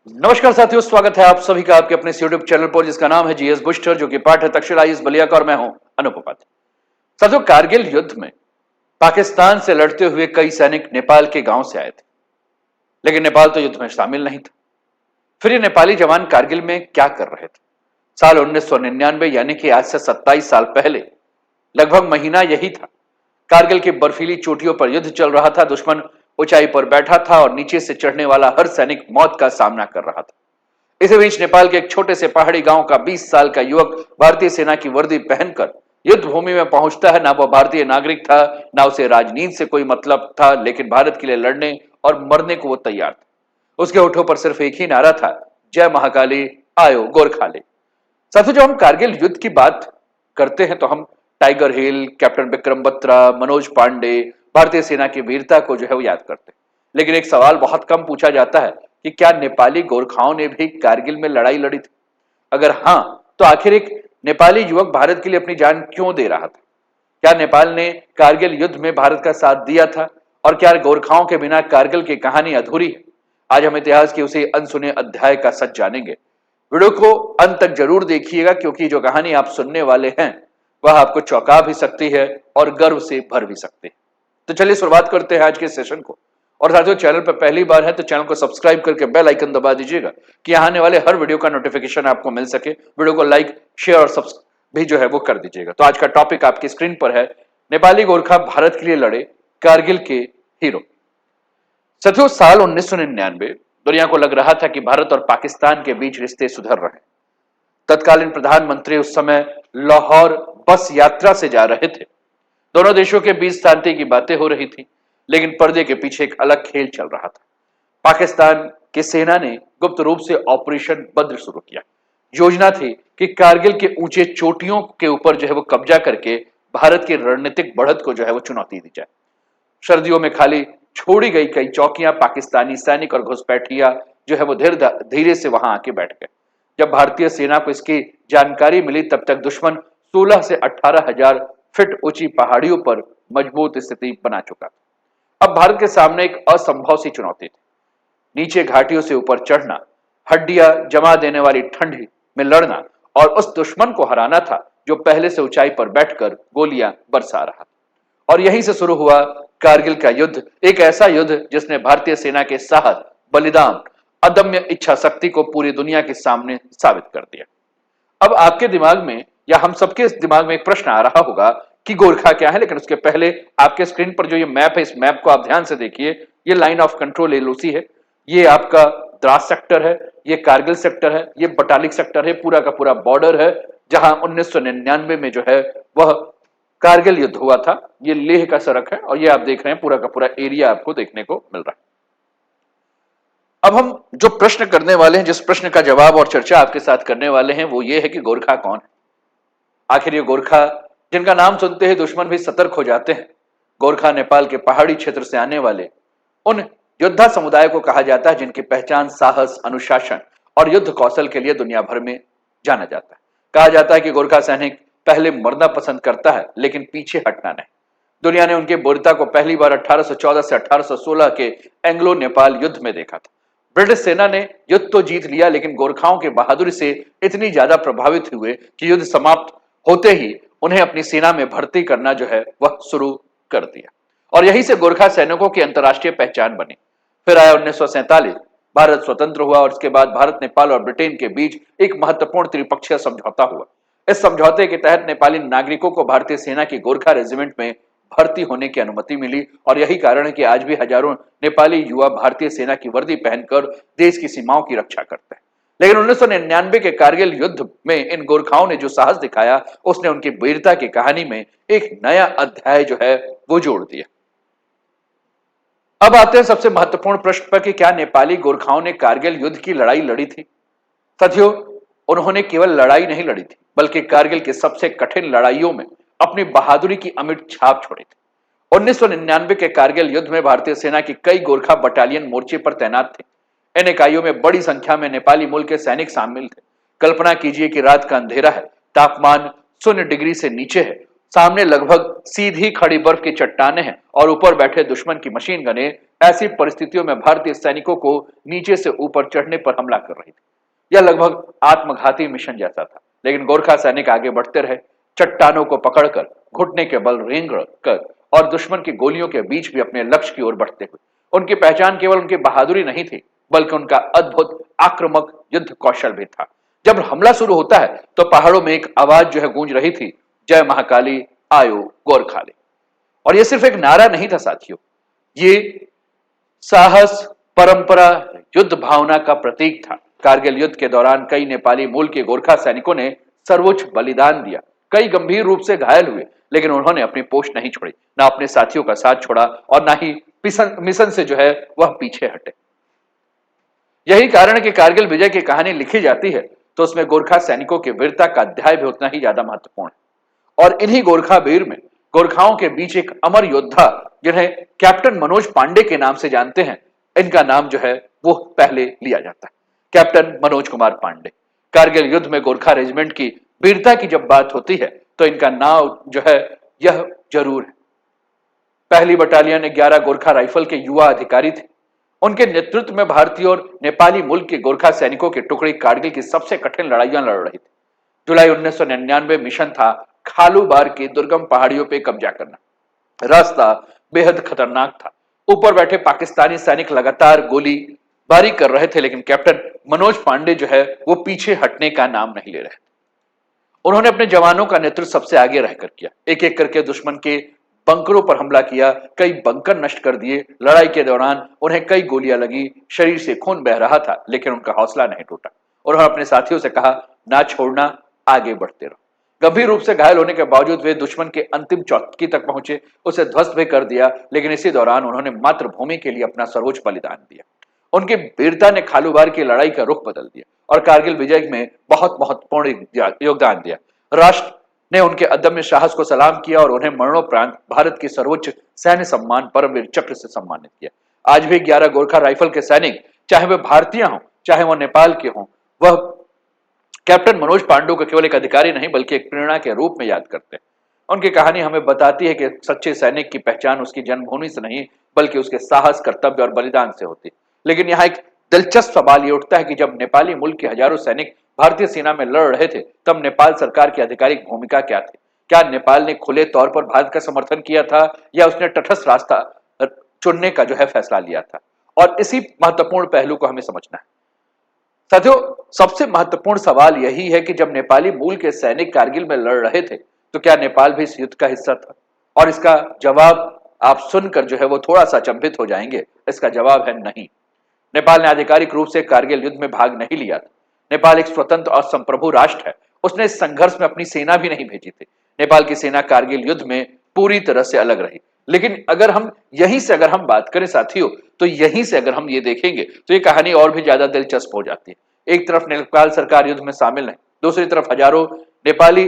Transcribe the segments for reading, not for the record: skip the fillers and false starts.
नमस्कार साथियों, स्वागत है आप सभी का आपके अपने यूट्यूब चैनल पर जिसका नाम है जीएस बुस्टर, जो कि पाठ है तक्षशिला आईएएस बलिया का और मैं हूं अनूप उपाध्याय। साथियों, कारगिल युद्ध में पाकिस्तान से लड़ते हुए कई सैनिक नेपाल के गांव से आए थे, लेकिन नेपाल तो युद्ध में शामिल नहीं था। फिर ये नेपाली जवान कारगिल में क्या कर रहे थे? साल 1999 यानी कि आज से 27 साल पहले लगभग महीना यही था। कारगिल की बर्फीली चोटियों पर युद्ध चल रहा था। दुश्मन ऊंचाई पर बैठा था और नीचे से चढ़ने वाला हर सैनिक मौत का सामना कर रहा था। इसी बीच नेपाल के एक छोटे से पहाड़ी गांव का 20 साल का युवक भारतीय सेना की वर्दी पहनकर युद्ध भूमि में पहुंचता है। ना वो भारतीय नागरिक था, ना उसे राजनीति से कोई मतलब था, लेकिन भारत के लिए लड़ने और मरने को वो तैयार था। उसके होठों पर सिर्फ एक ही नारा था, जय महाकाली, आयो गोरखाली। साथियों, जब हम कारगिल युद्ध की बात करते हैं तो हम टाइगर हिल, कैप्टन विक्रम बत्रा, मनोज पांडे, भारतीय सेना की वीरता को जो है वो याद करते हैं। लेकिन एक सवाल बहुत कम पूछा जाता है कि क्या नेपाली गोरखाओं ने भी कारगिल में लड़ाई लड़ी थी? अगर हां, तो आखिर एक नेपाली युवक भारत के लिए अपनी जान क्यों दे रहा था? क्या नेपाल ने कारगिल युद्ध में भारत का साथ दिया था? और क्या गोरखाओं के बिना कारगिल की कहानी अधूरी है? आज हम इतिहास के उसी अनसुने अध्याय का सच जानेंगे। वीडियो को अंत तक जरूर देखिएगा, क्योंकि जो कहानी आप सुनने वाले हैं वह आपको चौंका भी सकती है और गर्व से भर भी सकती है। तो चलिए शुरुआत करते हैं आज के सेशन को। और साथियों, चैनल पर पहली बार है तो चैनल को सब्सक्राइब करके बेल आइकन दबा दीजिएगा कि आने वाले हर वीडियो का नोटिफिकेशन आपको मिल सके। वीडियो को लाइक, शेयर और सब्सक्राइब भी जो है वो कर दीजिएगा। तो आज का टॉपिक आपकी स्क्रीन पर है, नेपाली गोरखा भारत के लिए लड़े, कारगिल के हीरो। साथियों, साल 1999 दुनिया को लग रहा था कि भारत और पाकिस्तान के बीच रिश्ते सुधर रहे हैं। तत्कालीन प्रधानमंत्री उस समय लाहौर बस यात्रा से जा रहे थे। दोनों देशों के बीच शांति की बातें हो रही थी, लेकिन पर्दे के पीछे एक अलग खेल चल रहा था। पाकिस्तान की सेना ने गुप्त रूप से ऑपरेशन बद्र शुरू किया। योजना थी कि कारगिल के ऊंचे चोटियों के ऊपर जो है वो कब्जा करके भारत की रणनीतिक बढ़त को जो है वो चुनौती दी जाए। सर्दियों में खाली छोड़ी गई कई चौकियां पाकिस्तानी सैनिक और घुसपैठिया जो है वो धीरे से वहां आके बैठ गए। जब भारतीय सेना को इसकी जानकारी मिली, तब तक दुश्मन 16 से 18,000 फीट ऊंची पहाड़ियों पर मजबूत स्थिति बना चुका था। अब भारत के सामने एक असंभव सी चुनौती थी, नीचे घाटियों से ऊपर चढ़ना, हड्डियां जमा देने वाली ठंडी में लड़ना और उस दुश्मन को हराना था जो पहले से ऊंचाई पर बैठकर गोलियां बरसा रहा था। और यहीं से शुरू हुआ कारगिल का युद्ध, एक ऐसा युद्ध जिसने भारतीय सेना के साहस, बलिदान, अदम्य इच्छा शक्ति को पूरी दुनिया के सामने साबित कर दिया। अब आपके दिमाग में या हम सबके दिमाग में एक प्रश्न आ रहा होगा कि गोरखा क्या है, लेकिन उसके पहले आपके स्क्रीन पर जो ये मैप है, इस मैप को आप ध्यान से देखिए। ये लाइन ऑफ कंट्रोल एलओसी है, ये आपका द्रास सेक्टर है, ये कारगिल सेक्टर है, ये बटालिक सेक्टर है, पूरा का पूरा बॉर्डर है जहां 1999 में जो है वह कारगिल युद्ध हुआ था। ये लेह का सड़क है और ये आप देख रहे हैं पूरा का पूरा एरिया आपको देखने को मिल रहा है। अब हम जो प्रश्न करने वाले हैं, जिस प्रश्न का जवाब और चर्चा आपके साथ करने वाले हैं, वो ये है कि गोरखा कौन है? आखिर ये गोरखा जिनका नाम सुनते ही दुश्मन भी सतर्क हो जाते हैं। गोरखा नेपाल के पहाड़ी क्षेत्र से आने वाले उन योद्धा समुदाय को कहा जाता है जिनकी पहचान साहस, अनुशासन और युद्ध कौशल के लिए दुनिया भर में जाना जाता है। कहा जाता है कि गोरखा सैनिक पहले मरना पसंद करता है, लेकिन पीछे हटना नहीं। दुनिया ने उनके वीरता को पहली बार 1814 से 1816 के एंग्लो नेपाल युद्ध में देखा था। ब्रिटिश सेना ने युद्ध तो जीत लिया, लेकिन गोरखाओं की बहादुरी से इतनी ज्यादा प्रभावित हुए कि युद्ध समाप्त होते ही उन्हें अपनी सेना में भर्ती करना जो है वह शुरू कर दिया। और यहीं से गोरखा सैनिकों की अंतर्राष्ट्रीय पहचान बनी। फिर आया 1947, भारत स्वतंत्र हुआ और इसके बाद भारत, नेपाल और ब्रिटेन के बीच एक महत्वपूर्ण त्रिपक्षीय समझौता हुआ। इस समझौते के तहत नेपाली नागरिकों को भारतीय सेना की गोरखा रेजिमेंट में भर्ती होने की अनुमति मिली और यही कारण है कि आज भी हजारों नेपाली युवा भारतीय सेना की वर्दी पहनकर देश की सीमाओं की रक्षा करते हैं। लेकिन 1999 के कारगिल युद्ध में इन गोरखाओं ने जो साहस दिखाया, उसने उनकी वीरता की कहानी में एक नया अध्याय जो है वो जोड़ दिया। अब आते हैं सबसे महत्वपूर्ण प्रश्न पर कि क्या नेपाली गोरखाओं ने कारगिल युद्ध की लड़ाई लड़ी थी? साथियों, उन्होंने केवल लड़ाई नहीं लड़ी थी, बल्कि कारगिल की सबसे कठिन लड़ाइयों में अपनी बहादुरी की अमिट छाप छोड़ी थी। 1999 के कारगिल युद्ध में भारतीय सेना की कई गोरखा बटालियन मोर्चे पर तैनात थे। इन इकाइयों में बड़ी संख्या में नेपाली मूल के सैनिक शामिल थे। कल्पना कीजिए कि रात का अंधेरा है, तापमान 0 डिग्री से नीचे है, सामने लगभग सीधी खड़ी बर्फ की चट्टाने हैं और ऊपर बैठे दुश्मन की मशीन गने ऐसी परिस्थितियों में भारतीय सैनिकों को नीचे से ऊपर चढ़ने पर हमला कर रही थी। यह लगभग आत्मघाती मिशन जैसा था, लेकिन गोरखा सैनिक आगे बढ़ते रहे, चट्टानों को पकड़कर, घुटने के बल रेंग कर और दुश्मन की गोलियों के बीच भी अपने लक्ष्य की ओर बढ़ते हुए। उनकी पहचान केवल उनकी बहादुरी नहीं थी, बल्कि उनका अद्भुत आक्रामक युद्ध कौशल भी था। जब हमला शुरू होता है तो पहाड़ों में एक आवाज जो है गूंज रही थी, जय महाकाली आयो गोरखाली। और यह सिर्फ एक नारा नहीं था साथियों, ये साहस, परंपरा, युद्ध भावना का प्रतीक था। कारगिल युद्ध के दौरान कई नेपाली मूल के गोरखा सैनिकों ने सर्वोच्च बलिदान दिया। कई गंभीर रूप से घायल हुए, लेकिन उन्होंने अपनी पोस्ट नहीं छोड़ी, ना अपने साथियों का साथ छोड़ा और ना ही मिशन से जो है वह पीछे हटे। यही कारण है कि कारगिल विजय की कहानी लिखी जाती है तो उसमें गोरखा सैनिकों की वीरता का अध्याय भी उतना ही ज्यादा महत्वपूर्ण है। और इन्हीं गोरखा वीर में गोरखाओं के बीच एक अमर योद्धा जिन्हें कैप्टन मनोज पांडे के नाम से जानते हैं, इनका नाम जो है वो पहले लिया जाता है, कैप्टन मनोज कुमार पांडे। कारगिल युद्ध में गोरखा रेजिमेंट की वीरता की जब बात होती है तो इनका नाम जो है यह जरूर है। पहली बटालियन 11 गोरखा राइफल के युवा अधिकारी थे। उनके नेतृत्व में भारतीय और नेपाली मुल्क के गोरखा सैनिकों की टुकड़ी कारगिल की सबसे कठिन लड़ाइयां लड़ रही थी। जुलाई 1999 मिशन था खालूबार की दुर्गम पहाड़ियों पर कब्जा करना। रास्ता बेहद खतरनाक था। ऊपर बैठे पाकिस्तानी सैनिक लगातार गोली बारी कर रहे थे, लेकिन कैप्टन मनोज पांडे जो है वो पीछे हटने का नाम नहीं ले रहे थे। उन्होंने अपने जवानों का नेतृत्व सबसे आगे रहकर किया। एक एक करके दुश्मन के बंकरों पर हमला किया, कई बंकर नष्ट कर दिए। लड़ाई के दौरान उन्हें कई गोलियां लगी, शरीर से खून बह रहा था, लेकिन उनका हौसला नहीं टूटा। उन्होंने अपने साथियों से कहा, ना छोड़ना, आगे बढ़ते रहो। गंभीर रूप से घायल होने के बावजूद वे दुश्मन के अंतिम चौकी तक पहुंचे, उसे ध्वस्त भी कर दिया, लेकिन इसी दौरान उन्होंने मातृभूमि के लिए अपना सर्वोच्च बलिदान दिया। उनकी वीरता ने खालूबार की लड़ाई का रुख बदल दिया और कारगिल विजय में बहुत महत्वपूर्ण योगदान दिया। राष्ट्र ने उनके अदम्य साहस को सलाम किया और उन्हें मरणोपरांत भारत की सर्वोच्च सैन्य सम्मान परमवीर चक्र से सम्मानित किया। आज भी 11 गोरखा राइफल के सैनिक, चाहे वे भारतीय हों चाहे वह नेपाल के हों, वह कैप्टन मनोज पांडे को केवल एक अधिकारी नहीं बल्कि एक प्रेरणा के रूप में याद करते हैं। उनकी कहानी हमें बताती है कि सच्चे सैनिक की पहचान उसकी जन्मभूमि से नहीं बल्कि उसके साहस, कर्तव्य और बलिदान से होती है। लेकिन यहाँ एक दिलचस्प सवाल ये उठता है कि जब नेपाली मुल्क के हजारों सैनिक भारतीय सेना में लड़ रहे थे, तब नेपाल सरकार की आधिकारिक भूमिका क्या थी? क्या नेपाल ने खुले तौर पर भारत का समर्थन किया था या उसने तटस्थ रास्ता चुनने का जो है फैसला लिया था? और इसी महत्वपूर्ण पहलू को हमें समझना है। साथियों, सबसे महत्वपूर्ण सवाल यही है कि जब नेपाली मूल के सैनिक कारगिल में लड़ रहे थे तो क्या नेपाल भी इस युद्ध का हिस्सा था? और इसका जवाब आप सुनकर जो है वो थोड़ा सा अचंभित हो जाएंगे। इसका जवाब है नहीं। नेपाल ने आधिकारिक रूप से कारगिल युद्ध में भाग नहीं लिया था। नेपाल एक स्वतंत्र और संप्रभु राष्ट्र है। उसने इस संघर्ष में अपनी सेना भी नहीं भेजी थी। नेपाल की सेना कारगिल युद्ध में पूरी तरह से अलग रही। लेकिन अगर हम यहीं से अगर हम बात करें साथियों, तो यहीं से अगर हम ये देखेंगे तो ये कहानी और भी ज्यादा दिलचस्प हो जाती है। एक तरफ नेपाल सरकार युद्ध में शामिल है, दूसरी तरफ हजारों नेपाली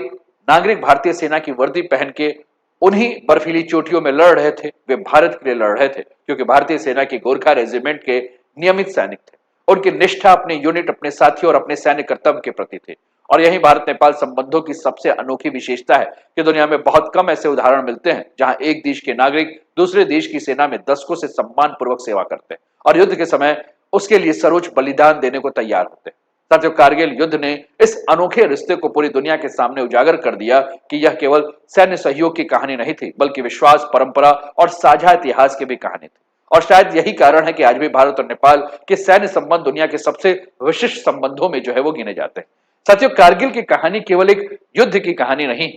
नागरिक भारतीय सेना की वर्दी पहन के उन्हीं बर्फीली चोटियों में लड़ रहे थे। वे भारत के लिए लड़ रहे थे क्योंकि भारतीय सेना की गोरखा रेजिमेंट के नियमित सैनिक थे। उनकी निष्ठा अपने यूनिट, अपने साथियों और अपने सैन्य कर्तव्य के प्रति थी। और यही भारत नेपाल संबंधों की सबसे अनोखी विशेषता है कि दुनिया में बहुत कम ऐसे उदाहरण मिलते हैं जहां एक देश के नागरिक दूसरे देश की सेना में दशकों से सम्मान पूर्वक सेवा करते हैं और युद्ध के समय उसके लिए सर्वोच्च बलिदान देने को तैयार होते हैं। साथियों, कारगिल युद्ध ने इस अनोखे रिश्ते को पूरी दुनिया के सामने उजागर कर दिया कि यह केवल सैन्य सहयोग की कहानी नहीं थी बल्कि विश्वास, परंपरा और साझा इतिहास की भी कहानी थी। और शायद यही कारण है कि आज भी भारत और नेपाल के सैन्य संबंध दुनिया के सबसे विशिष्ट संबंधों में जो है वो गिने जाते हैं। साथियों, कारगिल की कहानी केवल एक युद्ध की कहानी नहीं,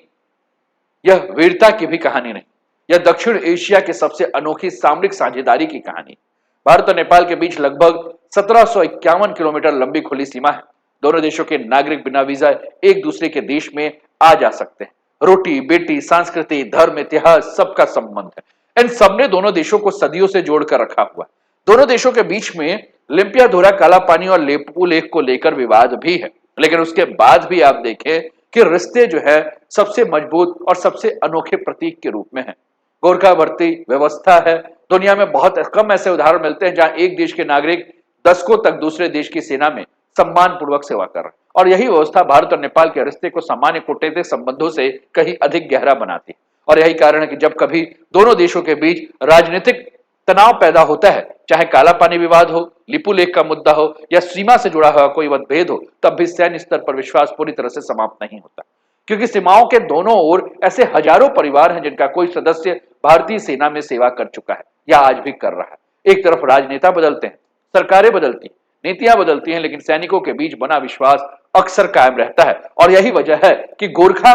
यह वीरता की भी कहानी नहीं, यह दक्षिण एशिया के सबसे अनोखी सामरिक साझेदारी की कहानी। भारत और नेपाल के बीच लगभग 1751 किलोमीटर लंबी खुली सीमा है। दोनों देशों के नागरिक बिना वीजा एक दूसरे के देश में आ जा सकते हैं। रोटी, बेटी, संस्कृति, धर्म, इतिहास, सबका संबंध है। इन सबने दोनों देशों को सदियों से जोड़कर रखा हुआ है। दोनों देशों के बीच में लिम्पियाधुरा, काला पानी और लेपू लेक को लेकर विवाद भी है, लेकिन उसके बाद भी आप देखें कि रिश्ते जो है सबसे मजबूत और सबसे अनोखे प्रतीक के रूप में है। गोरखा भर्ती व्यवस्था है। दुनिया में बहुत कम ऐसे उदाहरण मिलते हैं जहां एक देश के नागरिक दशकों तक दूसरे देश की सेना में सम्मान पूर्वक सेवा कर रहे हैं। और यही व्यवस्था भारत और नेपाल के रिश्ते को सामान्य कूटनीतिक संबंधों से कहीं अधिक गहरा बनाती है। और यही कारण है कि जब कभी दोनों देशों के बीच राजनीतिक तनाव पैदा होता है, चाहे काला पानी विवाद हो, लिपू लेख का मुद्दा हो या सीमा से जुड़ा हुआ कोई मतभेद हो, तब भी सैन्य स्तर पर विश्वास पूरी तरह से समाप्त नहीं होता, क्योंकि सीमाओं के दोनों ओर ऐसे हजारों परिवार हैं जिनका कोई सदस्य भारतीय सेना में सेवा कर चुका है या आज भी कर रहा है। एक तरफ राजनेता बदलते हैं, सरकारें बदलती, नीतियां बदलती हैं, लेकिन सैनिकों के बीच बना विश्वास अक्सर कायम रहता है। और यही वजह है कि गोरखा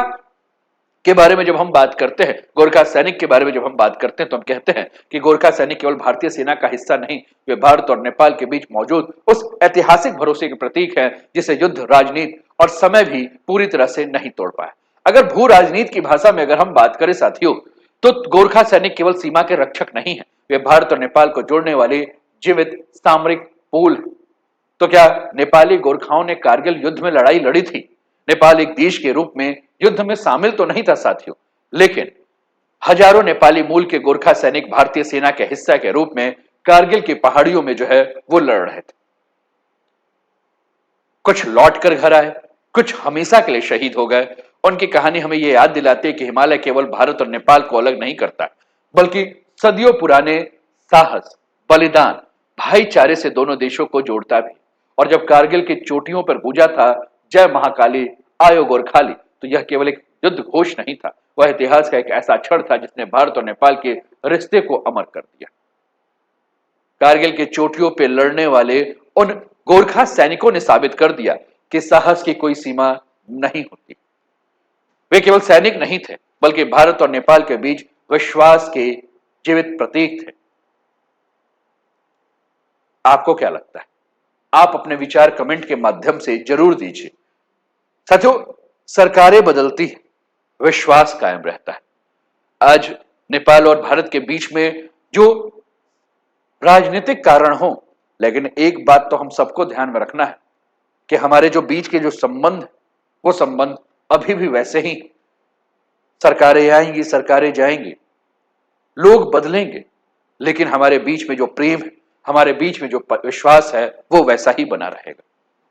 के बारे में जब हम बात करते हैं, गोरखा सैनिक के बारे में जब हम बात करते हैं, तो हम कहते हैं कि गोरखा सैनिक केवल भारतीय सेना का हिस्सा नहीं, वे भारत और नेपाल के बीच मौजूद उस ऐतिहासिक भरोसे के प्रतीक है जिसे युद्ध, राजनीति और समय भी पूरी तरह से नहीं तोड़ पाया। अगर भू राजनीति की भाषा में अगर हम बात करें साथियों, तो गोरखा सैनिक केवल सीमा के रक्षक नहीं है, वे भारत और नेपाल को जोड़ने वाले जीवित सामरिक पुल। तो क्या नेपाली गोरखाओं ने कारगिल युद्ध में लड़ाई लड़ी थी? नेपाल एक देश के रूप में युद्ध में शामिल तो नहीं था साथियों, लेकिन हजारों नेपाली मूल के गोरखा सैनिक भारतीय सेना के हिस्सा के रूप में कारगिल की पहाड़ियों में जो है वो लड़ रहे थे। कुछ लौट कर घर आए, कुछ हमेशा के लिए शहीद हो गए। उनकी कहानी हमें यह याद दिलाती है कि हिमालय केवल भारत और नेपाल को अलग नहीं करता, बल्कि सदियों पुराने साहस, बलिदान, भाईचारे से दोनों देशों को जोड़ता भी। और जब कारगिल की चोटियों पर गूंजा था जय महाकाली आयो गोरखाली, तो यह केवल एक युद्ध घोष नहीं था, वह इतिहास का एक ऐसा क्षण था जिसने भारत और नेपाल के रिश्ते को अमर कर दिया। कारगिल की चोटियों पर लड़ने वाले उन गोरखा सैनिकों ने साबित कर दिया कि साहस की कोई सीमा नहीं होती। वे केवल सैनिक नहीं थे, बल्कि भारत और नेपाल के बीच विश्वास के जीवित प्रतीक थे। आपको क्या लगता है? आप अपने विचार कमेंट के माध्यम से जरूर दीजिए। साथियों, सरकारें बदलती हैं, विश्वास कायम रहता है। आज नेपाल और भारत के बीच में जो राजनीतिक कारण हो, लेकिन एक बात तो हम सबको ध्यान में रखना है कि हमारे जो बीच के जो संबंध, वो संबंध अभी भी वैसे ही। सरकारें आएंगी, सरकारें जाएंगी, लोग बदलेंगे, लेकिन हमारे बीच में जो प्रेम है, हमारे बीच में जो विश्वास है, वो वैसा ही बना रहेगा।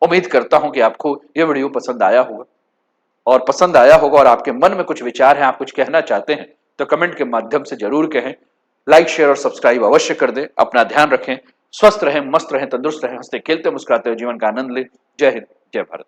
उम्मीद करता हूं कि आपको यह वीडियो पसंद आया होगा, और आपके मन में कुछ विचार हैं, आप कुछ कहना चाहते हैं, तो कमेंट के माध्यम से जरूर कहें। लाइक, शेयर और सब्सक्राइब अवश्य कर दें। अपना ध्यान रखें, स्वस्थ रहें, मस्त रहें, तंदुरुस्त रहें, हंसते खेलते मुस्कुराते हुए जीवन का आनंद लें। जय हिंद, जय भारत।